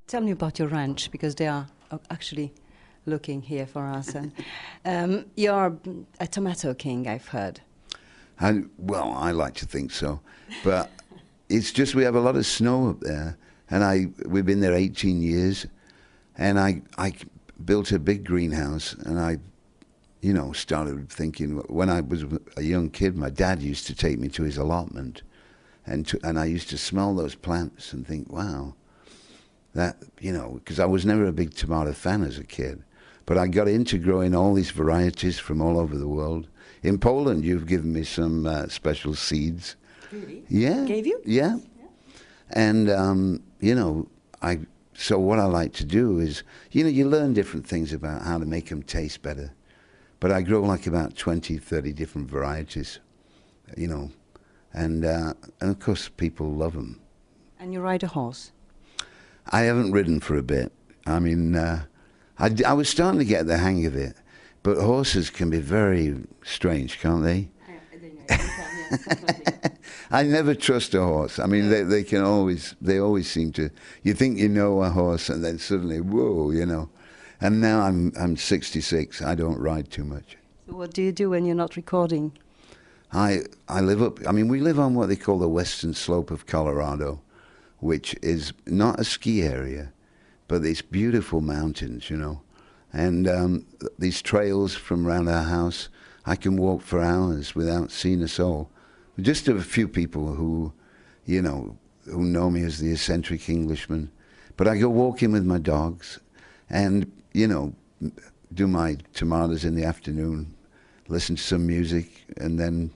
Tell me about your ranch, because they are actually looking here for us. And you're a tomato king, I've heard. Well, I like to think so, but it's just we have a lot of snow up there, and we've been there 18 years, and I built a big greenhouse, and I started thinking, when I was a young kid, my dad used to take me to his allotment, and I used to smell those plants and think, wow, that, because I was never a big tomato fan as a kid, but I got into growing all these varieties from all over the world. In Poland, you've given me some special seeds. Really? Yeah. Gave you? Yeah. And, so what I like to do is, you learn different things about how to make them taste better. But I grow like about 20, 30 different varieties, and of course people love them. And you ride a horse? I haven't ridden for a bit. I mean, I was starting to get the hang of it, but horses can be very strange, can't they? I never trust a horse. I mean, they always seem to, you think you know a horse and then suddenly, whoa, And now I'm 66. I don't ride too much. So what do you do when you're not recording? I live we live on what they call the western slope of Colorado, which is not a ski area, but these beautiful mountains, And these trails from around our house, I can walk for hours without seeing a soul. Just a few people who know me as the eccentric Englishman. But I go walking with my dogs and, do my tomatoes in the afternoon, listen to some music, and then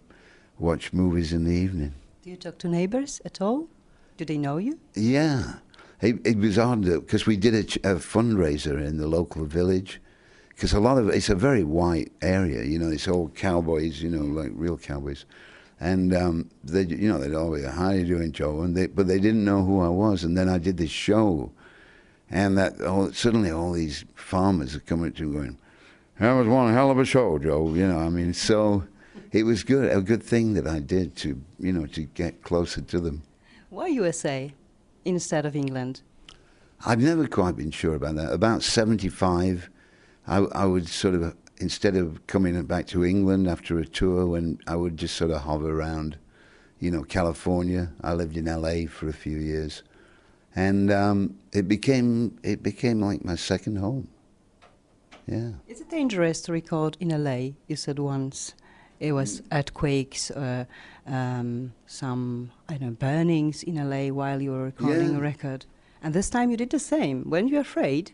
watch movies in the evening. Do you talk to neighbors at all? Do they know you? Yeah. It was odd, because we did a fundraiser in the local village, because it's a very white area, it's all cowboys, like real cowboys. And they'd always, how are you doing, Joe? But they didn't know who I was. And then I did this show, and suddenly all these farmers are coming to me going, that was one hell of a show, Joe. So it was a good thing that I did to get closer to them. Why USA instead of England? I've never quite been sure about that. About 75, I would sort of, instead of coming back to England after a tour, when I would just sort of hover around, California. I lived in LA for a few years. And it became like my second home. Yeah. Is it dangerous to record in LA? You said once it was earthquakes, some burnings in LA while you were recording a record. And this time you did the same. Weren't you afraid?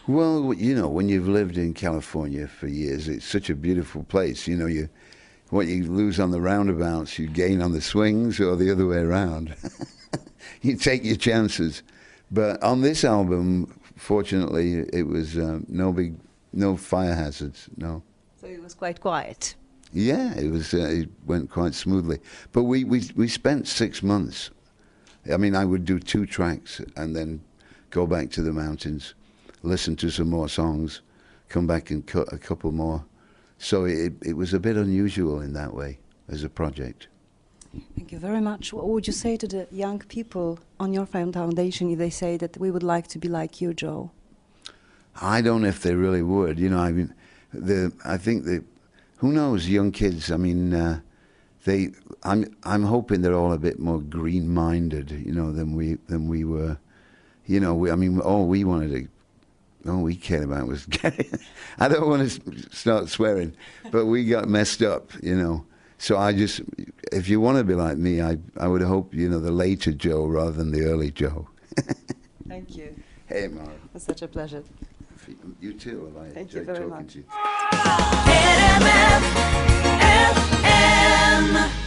Well, when you've lived in California for years, it's such a beautiful place. What you lose on the roundabouts, you gain on the swings, or the other way around. You take your chances. But on this album, fortunately, it was no fire hazards, no. So it was quite quiet. Yeah, it went quite smoothly. But we spent 6 months. I mean, I would do 2 tracks and then go back to the mountains, listen to some more songs, come back and cut a couple more. So it was a bit unusual in that way as a project. Thank you very much. What would you say to the young people on your foundation if they say that we would like to be like you, Joe? I don't know if they really would. I think that, who knows, young kids, I mean, I'm hoping they're all a bit more green-minded, than we were. All we cared about was getting, I don't want to start swearing, but we got messed up, So if you want to be like me, I would hope, the later Joe rather than the early Joe. Thank you. Hey, Mara. It's such a pleasure. You too. I enjoyed talking to you. RMF FM.